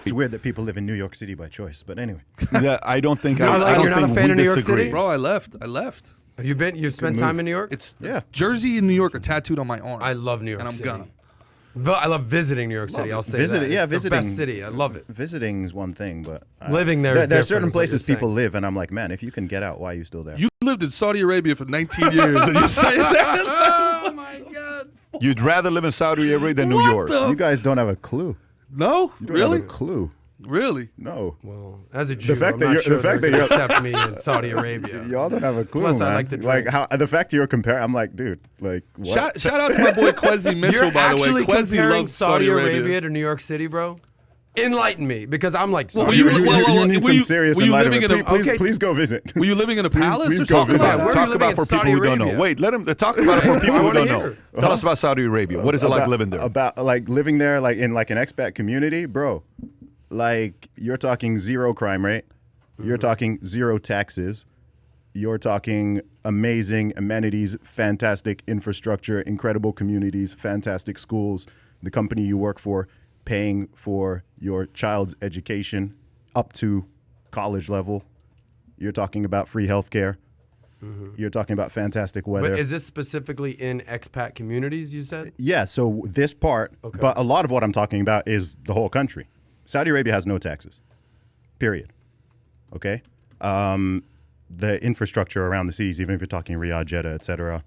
It's weird that people live in New York City by choice, but anyway. Yeah, I don't think You're not a fan of New York City? Bro, I left. Have you been? You've spent time in New York? Jersey and New York are tattooed on my arm. I love New York and I'm City. gonna. I love visiting New York City. I'll say that. It's visiting. the best city. I love it. Visiting is one thing, but living there is there are different, certain is what you're places people saying. live, and I'm like, man, if you can get out, why are you still there? You lived in Saudi Arabia for 19 years, and you say that? Oh my God! You'd rather live in Saudi Arabia than New York. You guys don't have a clue. No, You don't really, have a clue. really. No. Well, as a Jew, fact I'm that not you're- sure the fact they're that gonna you're- accept me in Saudi Arabia. Y'all don't have a clue, Plus, man. I like to like drink. how the fact you're comparing, I'm like, dude, like what? Shout out to my boy Kwesi Mitchell, You're by the way. actually Kwesi comparing loves Saudi Arabia to New York City, bro? Enlighten me, because I'm like, Well, Saudi were Arabia. well, need were some you- serious were you living enlightenment. in a- Please, Okay. please go visit. Were you living in a palace? please or go something? visit. Yeah, where are you Talk living about in for people Saudi who don't know. Arabia? Wait, let him talk about it for people I who wanna don't hear. know. Tell us about Saudi Arabia. What is it like living there? About like living there, like in like an expat community, bro. Like you're talking zero crime rate, you're talking zero taxes, you're talking amazing amenities, fantastic infrastructure, incredible communities, fantastic schools. The company you work for paying for your child's education up to college level. You're talking about free healthcare. You're talking about fantastic weather. But is this specifically in expat communities, you said? Yeah, so this part, but a lot of what I'm talking about is the whole country. Saudi Arabia has no taxes, period. Okay? The infrastructure around the cities, even if you're talking Riyadh, Jeddah, et cetera,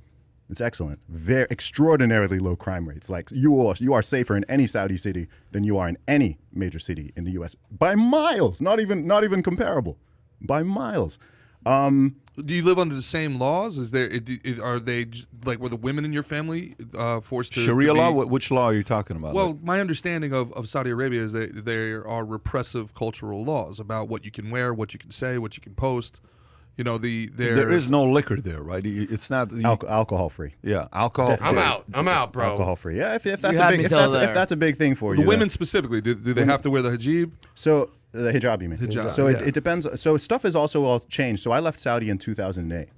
it's excellent. Very extraordinarily low crime rates. Like you are safer in any Saudi city than you are in any major city in the U.S. by miles. Not even comparable, by miles. Do you live under the same laws? Are they like were the women in your family forced to Sharia to be, law? Which law are you talking about? Well, my understanding of Saudi Arabia is that there are repressive cultural laws about what you can wear, what you can say, what you can post. You know, there is no liquor there, right? It's not Alcohol free. Yeah, alcohol. I'm out, bro. Alcohol free. Yeah, if You that's had a me big till there. if that's a big thing for the you. women then- specifically. Do they have to wear the hijab? So the hijab, you mean? Hijab, So yeah. it depends. So stuff has also all changed. So I left Saudi in 2008.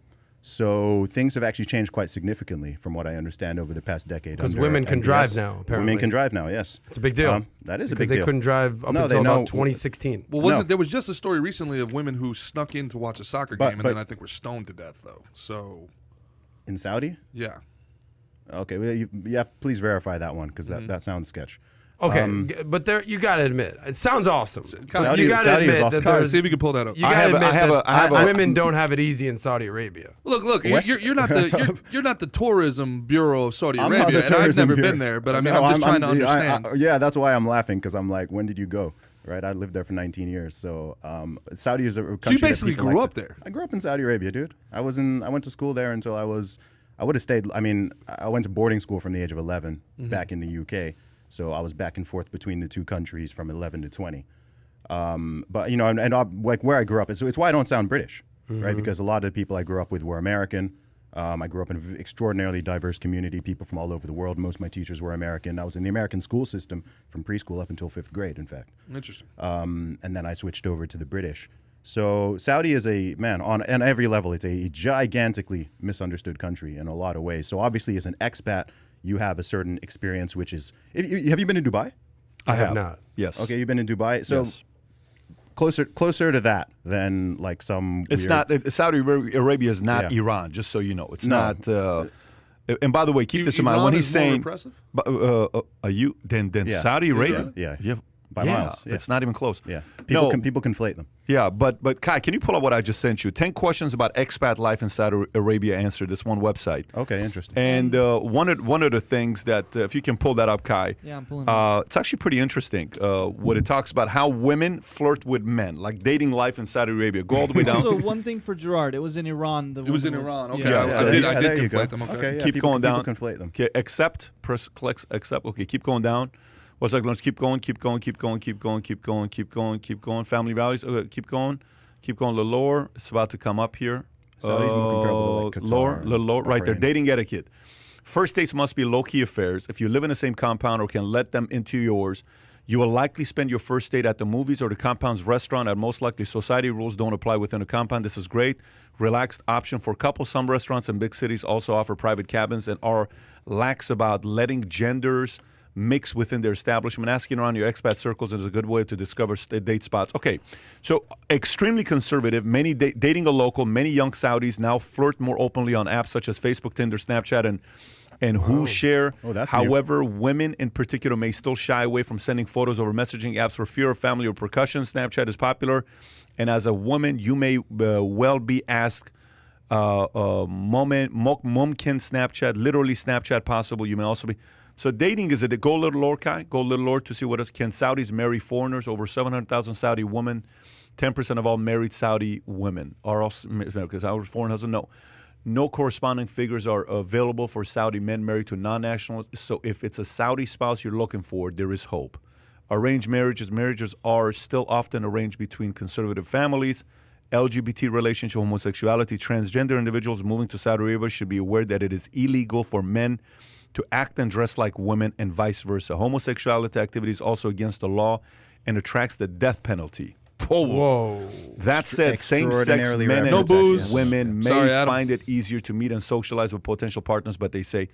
So things have actually changed quite significantly from what I understand over the past decade. Because under women can MBS. drive now, apparently. Women can drive now, yes. It's a big deal. That is a because big they deal. couldn't drive up No, until they know- about 2016. Well, No. there was just a story recently of women who snuck in to watch a soccer But- game and but- then I think were stoned to death though. So In Saudi? yeah. Okay, well, you have, please verify that one because that sounds sketch. Okay, but there you got to admit, it sounds awesome. Saudi- you got to Saudi is admit awesome. that Kyle, there's, see if you can pull that up. you got to admit I have that a- women don't have it easy in Saudi Arabia. Look, West- you're not the tourism bureau of Saudi I'm not Arabia, the and I've tourism never bureau. been there. But I mean, No, I'm just trying to understand. yeah, that's why I'm laughing because I'm like, when did you go? Right, I lived there for 19 years. So Saudi is a country. So you that basically people grew like up to- there. I grew up in Saudi Arabia, dude. I went to school there until I would have stayed. I mean, I went to boarding school from the age of 11 back in the UK. So I was back and forth between the two countries from 11 to 20. But you know, and like where I grew up, it's why I don't sound British, right? Because a lot of the people I grew up with were American. I grew up in an extraordinarily diverse community, people from all over the world. Most of my teachers were American. I was in the American school system from preschool up until 5th grade, in fact. Interesting. And then I switched over to the British. So Saudi is on every level, it's a gigantically misunderstood country in a lot of ways. So obviously as an expat, you have a certain experience, which is, have you been in Dubai? I have not. Yes. Okay, you've been in Dubai. So Yes. closer to that than like some It's weird- not. Saudi Arabia is not Yeah. Iran. Just so you know, it's No. not. And by the way, keep this in mind Iran when he's is more saying, repressive? are you then Yeah. Saudi Arabia? Israel? Yeah. By miles, yeah. It's not even close. Yeah, No. people conflate them. Yeah, but Kai, can you pull up what I just sent you? 10 questions about expat life in Saudi Arabia. Answer this one website. Okay, interesting. And one of the things that if you can pull that up, Kai, Yeah, I'm pulling it up. it's actually pretty interesting. What it talks about how women flirt with men, like dating life in Saudi Arabia. Go all the way down. Also, one thing for Gerard, it was in Iran. It was in Iran. Okay, Yeah, I so did there you go. conflate them. Okay. Okay, yeah, Keep people- going down. People conflate them. Okay, accept. Press click accept. Okay, keep going down. What's that? Let's keep going. Keep going. Keep going. Keep going. Keep going. Keep going. Keep going. Family values. Okay, keep going. Keep going. A little lower. It's about to come up here. Saudi's more comparable to, like, Qatar lower. and Little lower. Right there. Bahrain. Dating etiquette. First dates must be low-key affairs. If you live in the same compound or can let them into yours, you will likely spend your first date at the movies or the compound's restaurant. At most likely, society rules don't apply within a compound. This is great. Relaxed option for couples. Some restaurants in big cities also offer private cabins and are lax about letting genders mix within their establishment. Asking around your expat circles is a good way to discover date spots. Okay, so extremely conservative. Many dating a local. Many young Saudis now flirt more openly on apps such as Facebook, Tinder, Snapchat, and Who Share. Oh, that's However, women in particular may still shy away from sending photos over messaging apps for fear of family or repercussions. Snapchat is popular, and as a woman, you may well be asked. Mumkin Snapchat, literally Snapchat possible. You may also be. So dating is go a little lower, Kai. Go a little lower to see what else. Can Saudis marry foreigners? Over 700,000 Saudi women. 10% of all married Saudi women are also because our foreign husband. No corresponding figures are available for Saudi men married to non-nationals. So if it's a Saudi spouse you're looking for, there is hope. Arranged marriages are still often arranged between conservative families. LGBT relationship, homosexuality, transgender individuals moving to Saudi Arabia should be aware that it is illegal for men to act and dress like women and vice versa. Homosexuality activity is also against the law and attracts the death penalty. Whoa. That said, same-sex Extraordinarily men rare and protection. women may Sorry, Adam. find it easier to meet and socialize with potential partners, but they say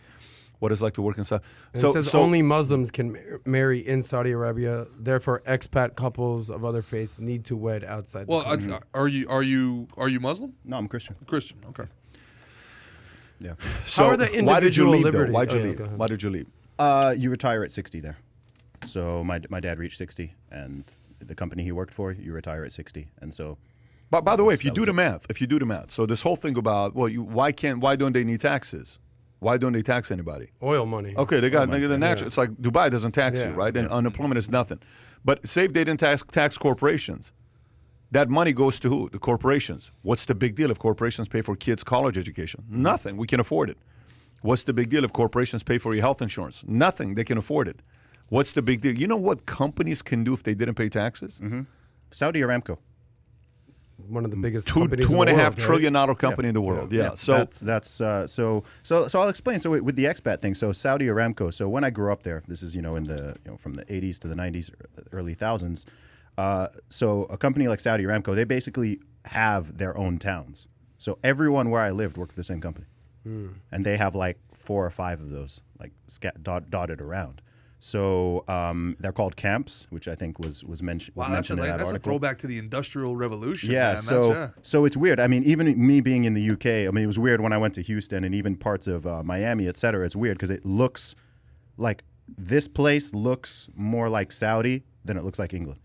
what it's like to work inside. It says only Muslims can marry in Saudi Arabia. Therefore, expat couples of other faiths need to wed outside. Well, the country. are you Muslim? No, I'm Christian. Christian. Okay. Yeah. So How are the why did you individual leave, though? liberties? Why'd you Oh, yeah, leave? go ahead. Why did you leave? You retire at 60 there. So my dad reached 60, and the company he worked for, you retire at 60, and so. But by the way, if you that do was the it. math, so this whole thing about why don't they need taxes? Why don't they tax anybody? Oil money. Okay, they got the natural. It's like Dubai doesn't tax you, Yeah. right? And unemployment is nothing. But say if they didn't tax corporations, that money goes to who? The corporations. What's the big deal if corporations pay for kids' college education? Nothing. We can afford it. What's the big deal if corporations pay for your health insurance? Nothing. They can afford it. What's the big deal? You know what companies can do if they didn't pay taxes? Saudi Aramco. One of the biggest Two companies and a in the half world, trillion dollar company in the world. Yeah. So So I'll explain. So with the expat thing, so Saudi Aramco. So when I grew up there, this is in the from the 80s to the 90s, early thousands. So a company like Saudi Aramco, they basically have their own towns. So everyone where I lived worked for the same company, and they have like 4 or 5 of those like dotted around. So they're called camps, which I think was mentioned. Wow, was mentioned in that that's a article. throwback to the Industrial Revolution. Yeah, man. so it's weird. I mean, even me being in the UK, I mean, it was weird when I went to Houston and even parts of Miami, et cetera. It's weird because it looks like this place looks more like Saudi than it looks like England,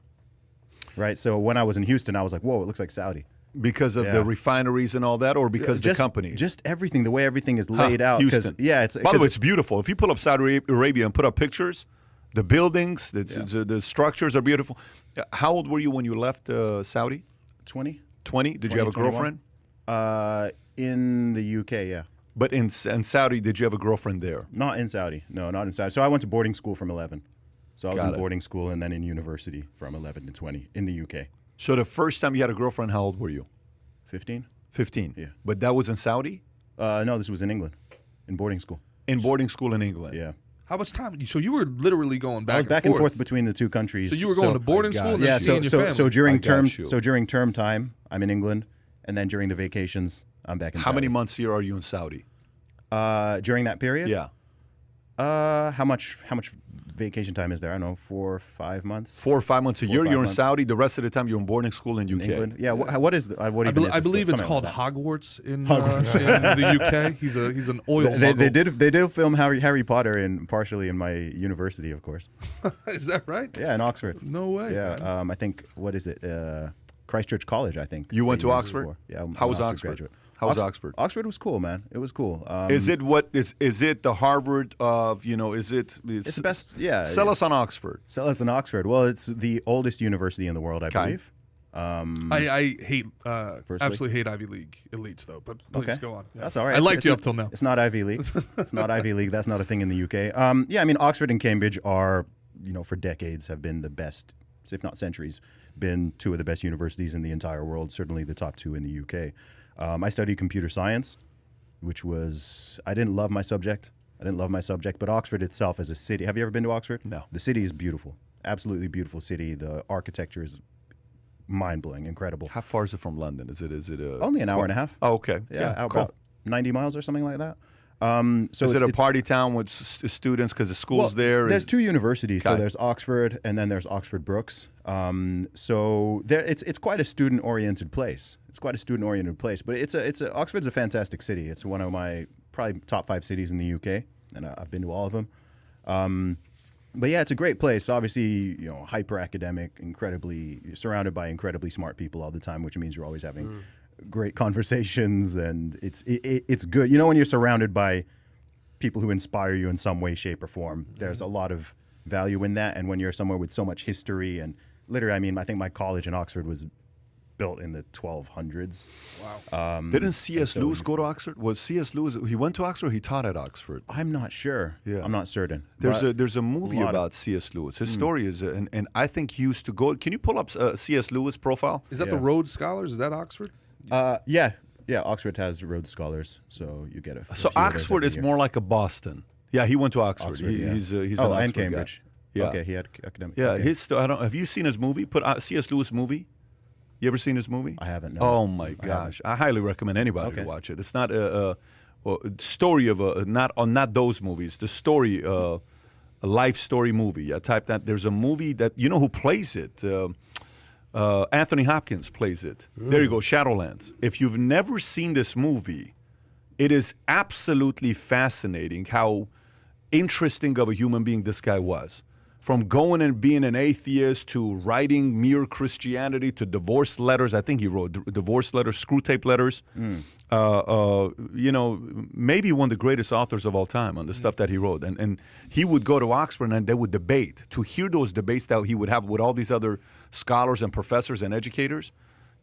right? So when I was in Houston, I was like, whoa, it looks like Saudi. because of Yeah. the refineries and all that, or because the companies? Just everything, the way everything is laid out. 'cause- Houston. Yeah, it's By the way, it's beautiful. If you pull up Saudi Arabia and put up pictures, the buildings, the structures are beautiful. How old were you when you left Saudi? 20. 20? Did you have a 21? girlfriend? In the UK, yeah. But in Saudi, did you have a girlfriend there? Not in Saudi. No, not in Saudi. So I went to boarding school from 11. So I was Got in it. boarding school and then in university from 11 to 20 in the UK. So the first time you had a girlfriend, how old were you? 15? 15. Yeah. But that was in Saudi? No, this was in England, in boarding school. In boarding school in England. Yeah. How much time? So you were literally going back, I was back and forth between the two countries. So you were going to boarding school and yeah. then seeing your family. So during I got term you. during term time, I'm in England, and then during the vacations, I'm back in. How Saudi. many months here are you in Saudi? During that period? Yeah. How much vacation time is there? I don't know, 4 or 5 months. 4 or 5 months a 4 or year. 5 You're in months. Saudi. The rest of the time, you're in boarding school in UK. England. Yeah. What is the? What I, even is I this? believe it's Something called like that. Hogwarts in the UK. He's an oil. They muggle. did film Harry Potter partially in my university, of course. Is that right? Yeah, in Oxford. No way. Yeah. man. I think what is it? Christchurch College, I think. You went they to used it Oxford? for. Yeah. I'm How an was Oxford? graduate. How was Oxford? Oxford was cool, man. It was cool. Is it the Harvard of, is it? It's the best. Yeah. Sell us on Oxford. Sell us in Oxford. Well, it's the oldest university in the world, I believe. I hate, Firstly? absolutely hate Ivy League elites, though. But please Okay. go on. Yeah. That's all right. I liked you up till now. It's not Ivy League. It's not Ivy League. That's not a thing in the UK. Yeah, I mean, Oxford and Cambridge are, for decades have been the best, if not centuries, been two of the best universities in the entire world, certainly the top 2 in the UK. I studied computer science, which was, I didn't love my subject. But Oxford itself as a city, have you ever been to Oxford? No. The city is beautiful. Absolutely beautiful city. The architecture is mind-blowing, incredible. How far is it from London? Is it Only an hour and a half. Oh, okay. Yeah, cool. about 90 miles or something like that. So Is it a it's- party town with students because the school's there? There's two universities. So Okay. there's Oxford and then there's Oxford Brookes. So there, it's quite a student-oriented place. It's quite a student-oriented place. But Oxford's a fantastic city. It's one of my probably top 5 cities in the UK, and I've been to all of them. But yeah, it's a great place. Obviously, hyper academic, you're surrounded by incredibly smart people all the time, which means you're always having great conversations, and it's good. When you're surrounded by people who inspire you in some way, shape, or form, there's a lot of value in that. And when you're somewhere with so much history, and literally, I think my college in Oxford was built in the 1200s. Wow. Didn't C.S. Lewis go to Oxford? Was C.S. Lewis, he went to Oxford or he taught at Oxford? I'm not sure. Yeah. I'm not certain. There's a movie lot of- about C.S. Lewis. His story is, and I think he used to go. Can you pull up C.S. Lewis profile? Is that Yeah. the Rhodes Scholars? Is that Oxford? Yeah. Oxford has Rhodes Scholars, so you get it. So Oxford is more like a Boston. Yeah, he went to Oxford. Oxford, yeah. He's an and Oxford Cambridge. guy. Yeah. Okay, he had academic. Yeah, okay. I don't. Have you seen his movie? Put C.S. Lewis movie. You ever seen his movie? I haven't. No. Oh my gosh, I highly recommend anybody to Okay. watch it. It's not a story of not those movies. The story, a life story movie. I type that. There's a movie that who plays it. Anthony Hopkins plays it. There you go, Shadowlands. If you've never seen this movie, it is absolutely fascinating how interesting of a human being this guy was. From going and being an atheist to writing mere Christianity to divorce letters. I think he wrote divorce letters, screw tape letters. Maybe one of the greatest authors of all time on the stuff that he wrote. And he would go to Oxford and they would debate. To hear those debates that he would have with all these other scholars and professors and educators,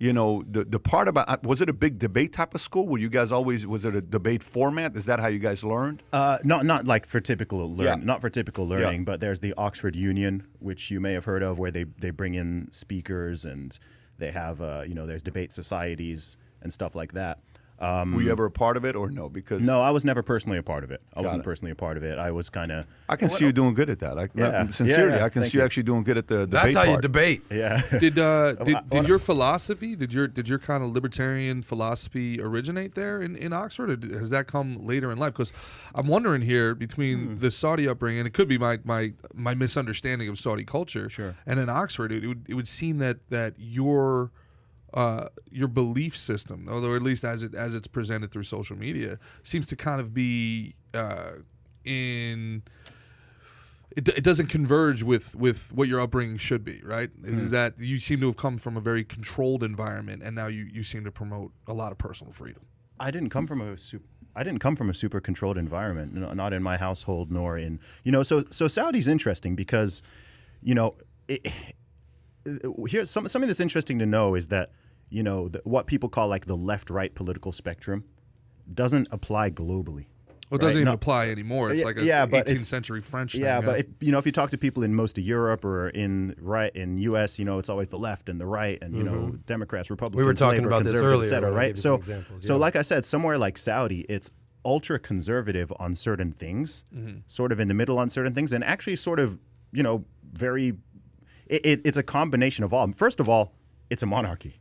the part about, was it a big debate type of school? Were you guys was it a debate format? Is that how you guys learned? Not like for typical Yeah. not for typical learning, Yeah. but there's the Oxford Union, which you may have heard of, where they bring in speakers and they have there's debate societies and stuff like that. Were you ever a part of it or no? Because No, I was never personally a part of it. I wasn't it. personally a part of it. I was kind of I can see you doing good at that. Yeah. Sincerely, Yeah, I can thank see you you. actually doing good at the That's debate how you part. debate. yeah. Did your philosophy, did your kind of libertarian philosophy originate there in Oxford, or has that come later in life? Because I'm wondering here between the Saudi upbringing, and it could be my misunderstanding of Saudi culture, Sure. and in Oxford, it would seem that your belief system, although at least as it's presented through social media, seems to kind of be it doesn't converge with what your upbringing should be, right? Is that you seem to have come from a very controlled environment, and now you seem to promote a lot of personal freedom. I didn't come from a super controlled environment, not in my household, nor in So Saudi's interesting because, here's something that's interesting to know is that what people call like the left-right political spectrum doesn't apply globally. Well, it doesn't Right? even No- apply anymore. It's Yeah, like a yeah, but 18th it's- century French thing. Yeah, but if you talk to people in most of Europe or in U.S., it's always the left and the right, and Democrats, Republicans, We were talking Labor, about this conservative, earlier et cetera, when I right? gave you So, some examples, so yeah. like I said, somewhere like Saudi, it's ultra conservative on certain things, sort of in the middle on certain things, and actually sort of very. It's a combination of all. First of all, it's a monarchy.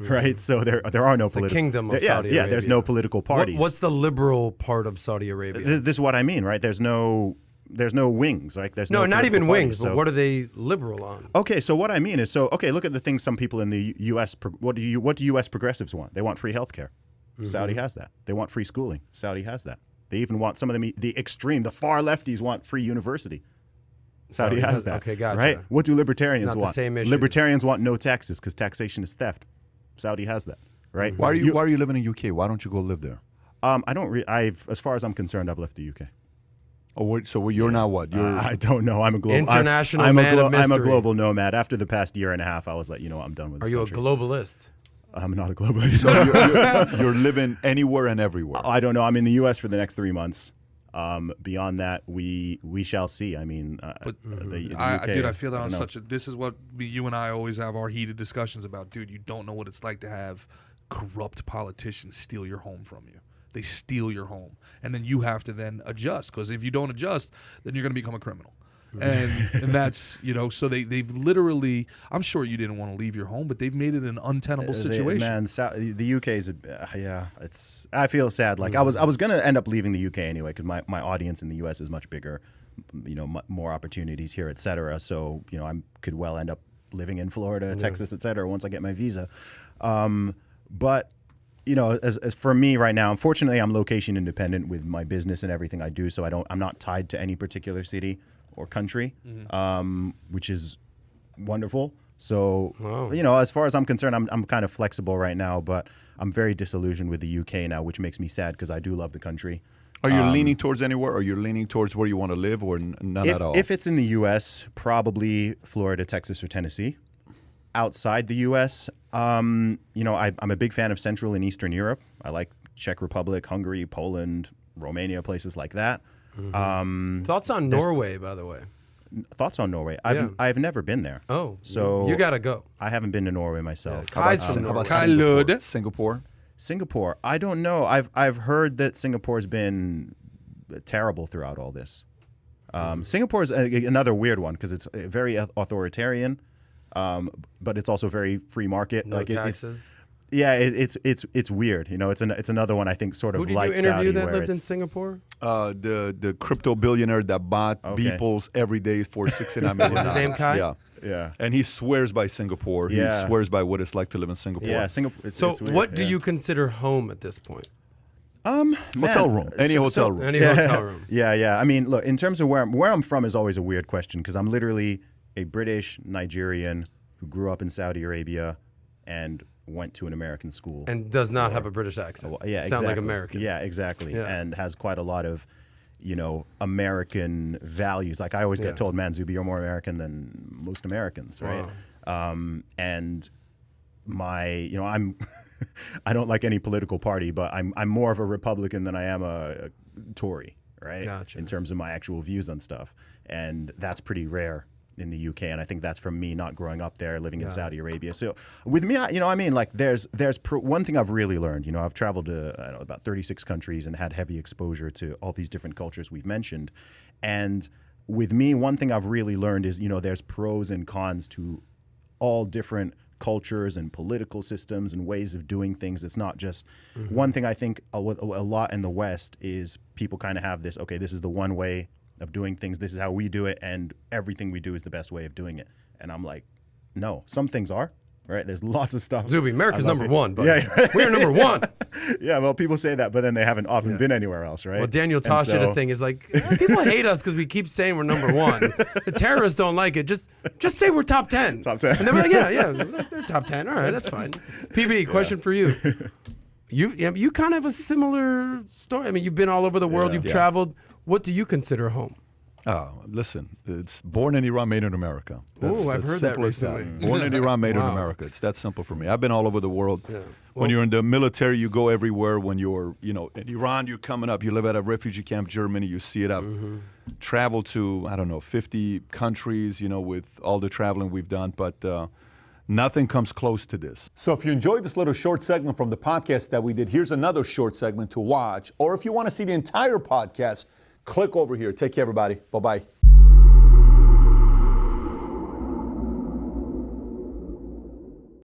Right, so there are no It's the political kingdom of yeah, Saudi yeah. There's Arabia. no political parties. What's the liberal part of Saudi Arabia? This is what I mean, right? There's no wings, like there's No, no not even political wings. parties, But so- what are they liberal on? Okay, so what I mean is, look at the things some people in the U.S. What do U.S. progressives want? They want free health care. Saudi has that. They want free schooling. Saudi has that. They even want some of them, the far lefties want free university. Saudi has that. Okay, gotcha. Right? What do libertarians Not the want? same issues. Libertarians want no taxes because taxation is theft. Saudi has that. Right? Why are you living in UK? Why don't you go live there? I don't. As far as I'm concerned, I've left the UK. So you're now what? You're I don't know. I'm a global International I'm man of I'm a mystery. global nomad. After the past year and a half, I was like, I'm done with this Are you country. a globalist? I'm not a globalist. you're living anywhere and everywhere. I don't know. I'm in the U.S. for the next 3 months. Beyond that, we shall see. I mean, the UK, Dude, I feel that don't on know. such a. This is what you and I always have our heated discussions about. Dude, you don't know what it's like to have corrupt politicians steal your home from you. They steal your home, and then you have to then adjust, because if you don't adjust, then you're going to become a criminal. and that's, so they've literally, I'm sure you didn't want to leave your home, but they've made it an untenable situation. The UK is I feel sad. Like I was gonna end up leaving the UK anyway because my audience in the US is much bigger, more opportunities here, etc. So I could well end up living in Florida, Texas, etc. once I get my visa. But as for me right now, unfortunately, I'm location independent with my business and everything I do. So I'm not tied to any particular city or country, which is wonderful. So, as far as I'm concerned, I'm kind of flexible right now, but I'm very disillusioned with the UK now, which makes me sad because I do love the country. Are you leaning towards anywhere? Are you leaning towards where you want to live, or none at all? If it's in the U.S., probably Florida, Texas, or Tennessee. Outside the U.S., I'm a big fan of Central and Eastern Europe. I like Czech Republic, Hungary, Poland, Romania, places like that. Thoughts on Norway, by the way? Thoughts on Norway? I've never been there. Oh, so you gotta go. I haven't been to Norway myself. Kai's from Norway. Singapore? Singapore, I don't know. I've heard that Singapore's been terrible throughout all this. Singapore's another weird one because it's very authoritarian, but it's also very free market. No taxes. It's weird. It's another one I think sort of like Saudi. Who did you interview that lived in Singapore? The crypto billionaire that bought Beeples every day for $69 million. What's his name, Kai? Yeah. And he swears by Singapore. Yeah. He swears by what it's like to live in Singapore. Yeah, Singapore. So it's weird. what do you consider home at this point? Hotel room. Any hotel room. Any hotel room. Yeah. I mean, look, in terms of where I'm from is always a weird question because I'm literally a British Nigerian who grew up in Saudi Arabia and went to an American school. And does not have a British accent. Sound like American. Yeah, exactly. Yeah. And has quite a lot of, American values. Like I always get told, man, Zuby, you're more American than most Americans, right? Wow. And I'm, I don't like any political party, but I'm more of a Republican than I am a Tory, right? Gotcha. In terms of my actual views on stuff. And that's pretty rare in the UK, and I think that's from me not growing up there, living in Saudi Arabia. So with me, there's one thing I've really learned. I've traveled to about 36 countries and had heavy exposure to all these different cultures we've mentioned. And with me, one thing I've really learned is there's pros and cons to all different cultures and political systems and ways of doing things. It's not just one thing. I think a lot in the West is people kind of have this. Okay, this is the one way of doing things. This is how we do it, and everything we do is the best way of doing it. And I'm like, no, some things are, right? There's lots of stuff. Zuby, America's number one, but we're number one. Yeah, well, people say that, but then they haven't often been anywhere else, right? Well, Daniel Tosh did a thing is like, people hate us because we keep saying we're number one. The terrorists don't like it. Just say we're top 10. Top 10. And they're like, they're top 10. All right, that's fine. PB, question for you. You kind of have a similar story. I mean, you've been all over the world. You've traveled. What do you consider home? Listen, it's born in Iran, made in America. I've heard that recently. Born in Iran, made in America. It's that simple for me. I've been all over the world. Yeah. When you're in the military, you go everywhere. When you're, in Iran, you're coming up. You live at a refugee camp, Germany. You see it up. Travel to, 50 countries, with all the traveling we've done. But nothing comes close to this. So if you enjoyed this little short segment from the podcast that we did, here's another short segment to watch. Or if you want to see the entire podcast, click over here. Take care, everybody. Bye-bye.